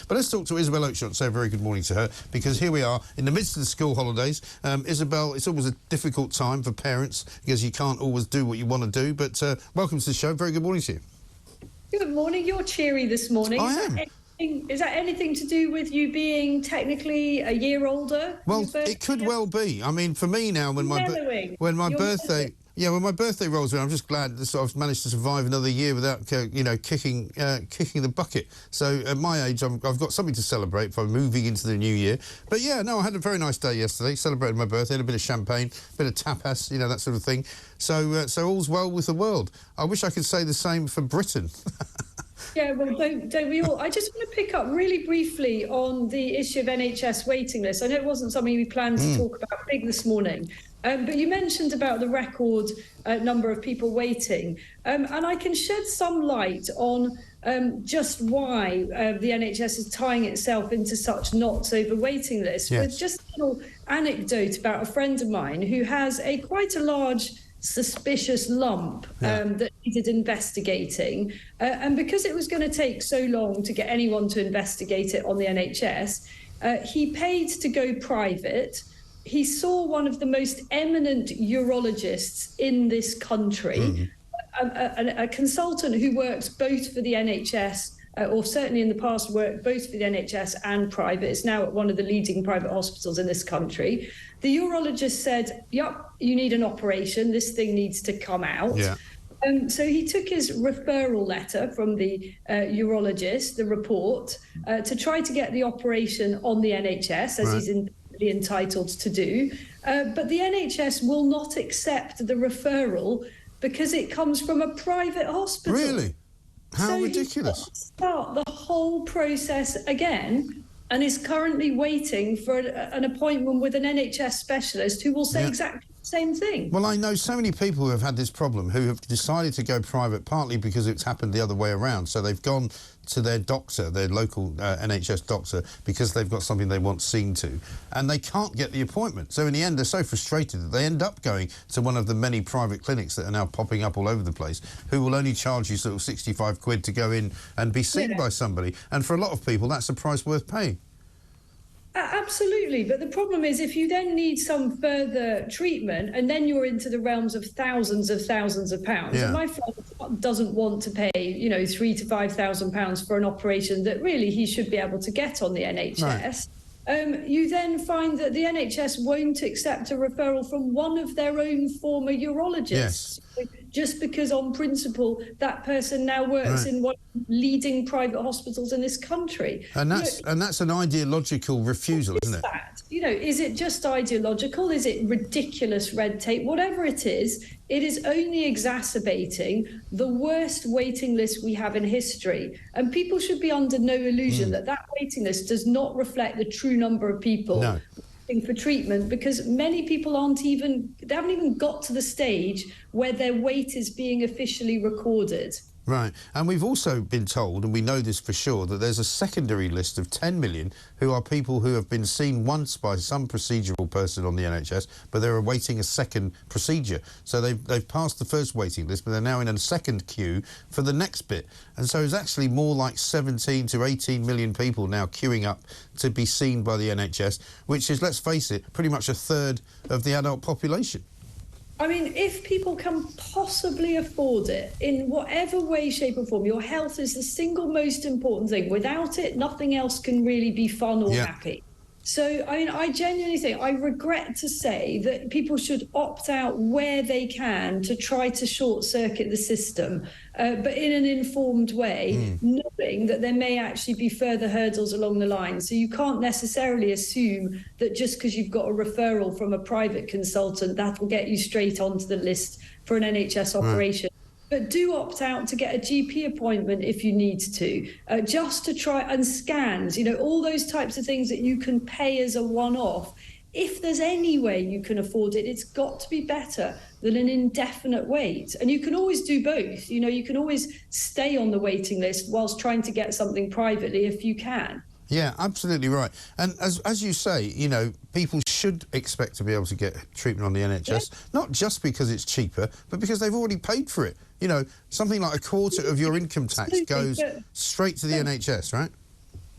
But let's talk to Isabel Oakeshott, say a very good morning to her, because here we are in the midst of the school holidays. Isabel, it's always a difficult time for parents because you can't always do what you want to do, but welcome to the show. Very good morning to you. Good morning. You're cheery this morning. I am. Is that anything to do with you being technically a year older? Well, it could well be. I mean, for me now, when my birthday... Yeah, when my birthday rolls around, I'm just glad that I've managed to survive another year without, kicking the bucket. So at my age, I've got something to celebrate for moving into the new year. But yeah, no, I had a very nice day yesterday. Celebrated my birthday, had a bit of champagne, a bit of tapas, that sort of thing. So all's well with the world. I wish I could say the same for Britain. Yeah, well, don't we all? I just want to pick up really briefly on the issue of NHS waiting lists. I know it wasn't something we planned to talk about big this morning, but you mentioned about the record number of people waiting, and I can shed some light on just why the NHS is tying itself into such knots over waiting lists. Yes. With just a little anecdote about a friend of mine who has quite a large suspicious lump that needed investigating, and because it was going to take so long to get anyone to investigate it on the NHS, he paid to go private. He saw one of the most eminent urologists in this country, a consultant who works both for the NHS, or certainly in the past worked both for the NHS and private. It's now at one of the leading private hospitals in this country. The urologist said, yep, you need an operation. This thing needs to come out. Yeah. So he took his referral letter from the urologist, the report, to try to get the operation on the NHS, as he's entitled to do. But the NHS will not accept the referral because it comes from a private hospital. Really? How ridiculous. He's start the whole process again and is currently waiting for an appointment with an NHS specialist who will say exactly the same thing. Well, I know so many people who have had this problem who have decided to go private partly because it's happened the other way around. So they've gone to their doctor, their local NHS doctor, because they've got something they want seen to, and they can't get the appointment. So in the end, they're so frustrated that they end up going to one of the many private clinics that are now popping up all over the place, who will only charge you sort of 65 quid to go in and be seen by somebody. And for a lot of people, that's a price worth paying. Absolutely, but the problem is if you then need some further treatment and then you're into the realms of thousands of pounds, and my friend doesn't want to pay, £3,000 to £5,000 for an operation that really he should be able to get on the NHS. You then find that the NHS won't accept a referral from one of their own former urologists. Just because on principle that person now works in one of the leading private hospitals in this country. And that's an ideological refusal, isn't it? Is it just ideological? Is it ridiculous red tape? Whatever it is only exacerbating the worst waiting list we have in history. And people should be under no illusion that waiting list does not reflect the true number of people for treatment, because many people they haven't even got to the stage where their wait is being officially recorded. Right, and we've also been told, and we know this for sure, that there's a secondary list of 10 million who are people who have been seen once by some procedural person on the NHS, but they're awaiting a second procedure. So they've passed the first waiting list, but they're now in a second queue for the next bit. And so it's actually more like 17 to 18 million people now queuing up to be seen by the NHS, which is, let's face it, pretty much a third of the adult population. I mean, if people can possibly afford it in whatever way, shape or form, your health is the single most important thing. Without it, nothing else can really be fun or happy. So, I mean, I genuinely think, I regret to say that people should opt out where they can to try to short-circuit the system, but in an informed way, knowing that there may actually be further hurdles along the line. So you can't necessarily assume that just because you've got a referral from a private consultant, that will get you straight onto the list for an NHS operation. But do opt out to get a GP appointment if you need to, just to try, and scans, all those types of things that you can pay as a one-off. If there's any way you can afford it, it's got to be better than an indefinite wait. And you can always do both. You can always stay on the waiting list whilst trying to get something privately if you can. Yeah, absolutely right. And as you say, people should expect to be able to get treatment on the NHS, not just because it's cheaper, but because they've already paid for it. Something like a quarter of your income tax goes straight to the NHS, right?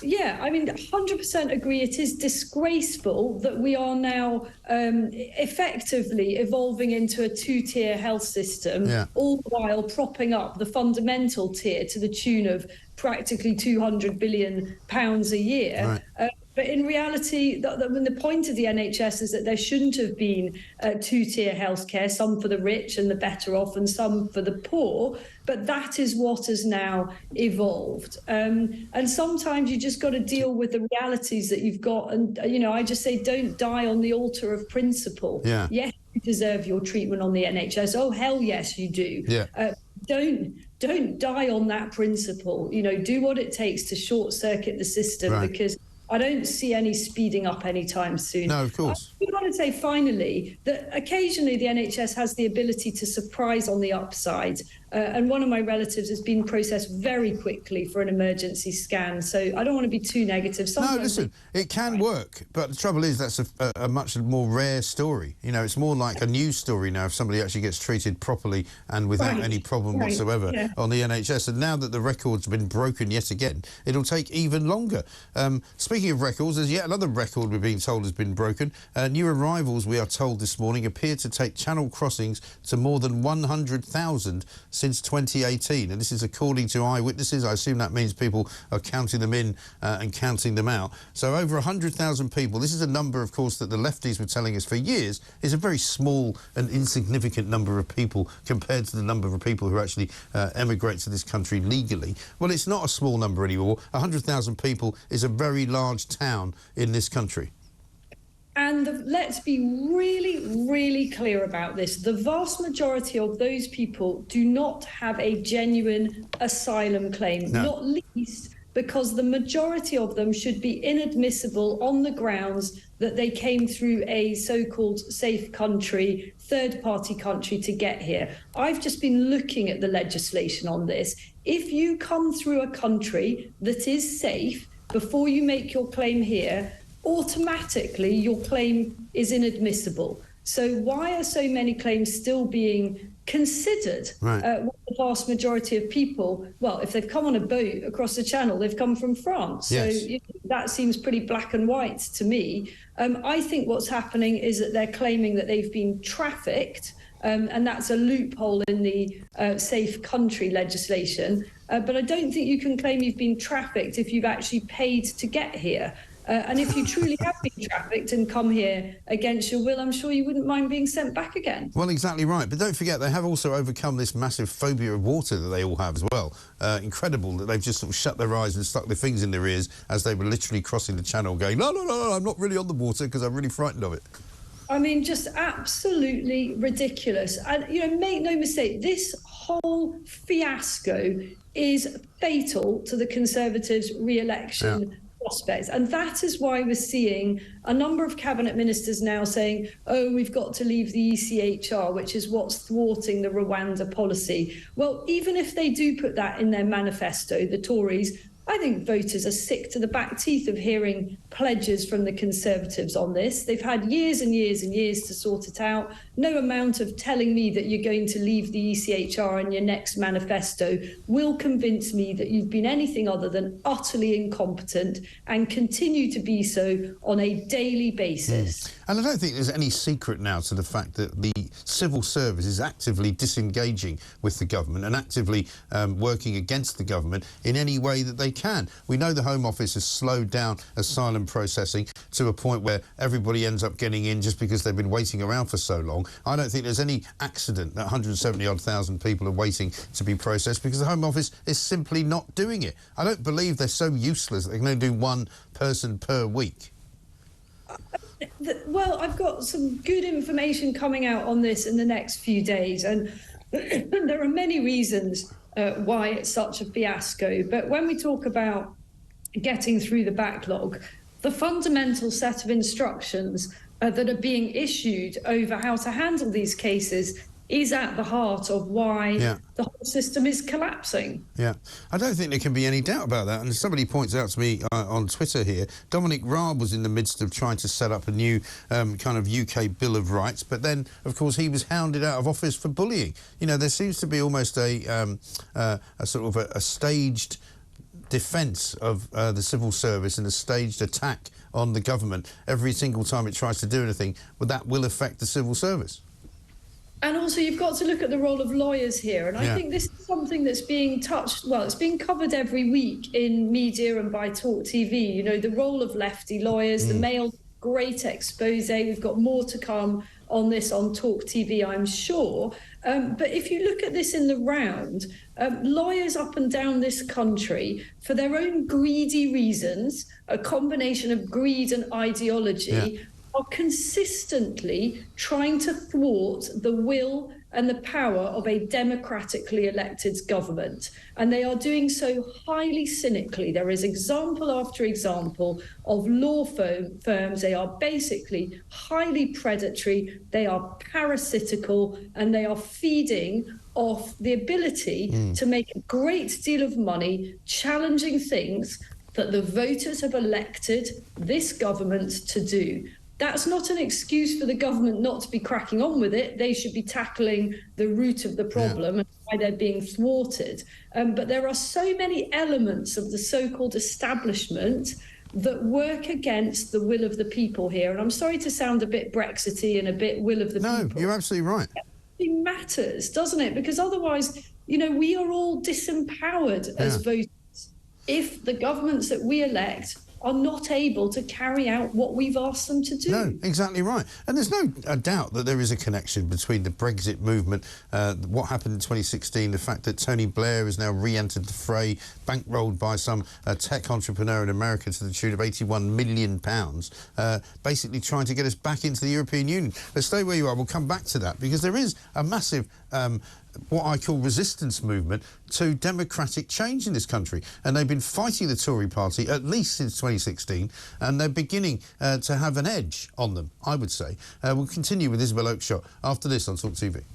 Yeah, I mean, 100% agree. It is disgraceful that we are now effectively evolving into a two-tier health system, all the while propping up the fundamental tier to the tune of practically £200 billion a year. Right. But in reality, the point of the NHS is that there shouldn't have been two-tier healthcare, some for the rich and the better off and some for the poor. But that is what has now evolved. And sometimes you just got to deal with the realities that you've got. And, you know, I just say don't die on the altar of principle. Yeah. Yes, you deserve your treatment on the NHS. Oh, hell yes, you do. Yeah. Don't die on that principle. You know, do what it takes to short circuit the system, because I don't see any speeding up anytime soon. No, of course. I want to say finally that occasionally the NHS has the ability to surprise on the upside. And one of my relatives has been processed very quickly for an emergency scan. So I don't want to be too negative. Sometimes no, listen, it can work. But the trouble is that's a much more rare story. You know, it's more like a news story now if somebody actually gets treated properly and without any problem whatsoever on the NHS. And now that the record's been broken yet again, it'll take even longer. Speaking of records, there's yet another record we're being told has been broken. New arrivals, we are told this morning, appear to take channel crossings to more than 100,000 since 2018, and this is according to eyewitnesses. I assume that means people are counting them in and counting them out. So over 100,000 people. This is a number, of course, that the lefties were telling us for years is a very small and insignificant number of people compared to the number of people who actually emigrate to this country legally. Well, it's not a small number anymore. 100,000 people is a very large town in this country. And let's be really, really clear about this. The vast majority of those people do not have a genuine asylum claim, not least because the majority of them should be inadmissible on the grounds that they came through a so-called safe country, third-party country to get here. I've just been looking at the legislation on this. If you come through a country that is safe before you make your claim here, automatically your claim is inadmissible. So why are so many claims still being considered? The vast majority of people, well, if they've come on a boat across the channel, they've come from France. Yes. So that seems pretty black and white to me. I think what's happening is that they're claiming that they've been trafficked, and that's a loophole in the safe country legislation. But I don't think you can claim you've been trafficked if you've actually paid to get here. And if you truly have been trafficked and come here against your will, I'm sure you wouldn't mind being sent back again. Well, exactly right. But don't forget, they have also overcome this massive phobia of water that they all have as well. Incredible that they've just sort of shut their eyes and stuck their fingers in their ears as they were literally crossing the channel going, no, I'm not really on the water because I'm really frightened of it. I mean, just absolutely ridiculous. And, you know, make no mistake, this whole fiasco is fatal to the Conservatives' re-election prospects. And that is why we're seeing a number of cabinet ministers now saying, oh, we've got to leave the ECHR, which is what's thwarting the Rwanda policy. Well, even if they do put that in their manifesto, the Tories, I think voters are sick to the back teeth of hearing pledges from the Conservatives on this. They've had years and years and years to sort it out. No amount of telling me that you're going to leave the ECHR in your next manifesto will convince me that you've been anything other than utterly incompetent and continue to be so on a daily basis. And I don't think there's any secret now to the fact that the civil service is actively disengaging with the government and actively working against the government in any way that they can. We know the Home Office has slowed down asylum processing to a point where everybody ends up getting in just because they've been waiting around for so long. I don't think there's any accident that 170,000 people are waiting to be processed because the Home Office is simply not doing it. I don't believe they're so useless that they can only do one person per week. Well, I've got some good information coming out on this in the next few days, and there are many reasons why it's such a fiasco. But when we talk about getting through the backlog, the fundamental set of instructions that are being issued over how to handle these cases is at the heart of why the whole system is collapsing. Yeah, I don't think there can be any doubt about that. And somebody points out to me on Twitter here, Dominic Raab was in the midst of trying to set up a new kind of UK Bill of Rights, but then, of course, he was hounded out of office for bullying. You know, there seems to be almost a sort of a staged defence of the civil service and a staged attack on the government every single time it tries to do anything, well, that will affect the civil service. And also, you've got to look at the role of lawyers here. And I think this is something that's being touched, well, it's being covered every week in media and by TalkTV. You know, the role of lefty lawyers, the Mail's great expose. We've got more to come on this on TalkTV, I'm sure. But if you look at this in the round, lawyers up and down this country, for their own greedy reasons, a combination of greed and ideology, are consistently trying to thwart the will and the power of a democratically elected government. And they are doing so highly cynically. There is example after example of law firms. They are basically highly predatory, they are parasitical, and they are feeding off the ability to make a great deal of money challenging things that the voters have elected this government to do. That's not an excuse for the government not to be cracking on with it. They should be tackling the root of the problem and why they're being thwarted. But there are so many elements of the so-called establishment that work against the will of the people here. And I'm sorry to sound a bit Brexity and a bit will of the people. No, you're absolutely right. It matters, doesn't it? Because otherwise, you know, we are all disempowered as voters if the governments that we elect are not able to carry out what we've asked them to do. No, exactly right. And there's no doubt that there is a connection between the Brexit movement, what happened in 2016, the fact that Tony Blair has now re-entered the fray, bankrolled by some tech entrepreneur in America to the tune of £81 million, basically trying to get us back into the European Union. But stay where you are. We'll come back to that, because there is a massive what I call resistance movement to democratic change in this country. And they've been fighting the Tory party at least since 2016, and they're beginning to have an edge on them, I would say. We'll continue with Isabel Oakeshott after this on TalkTV.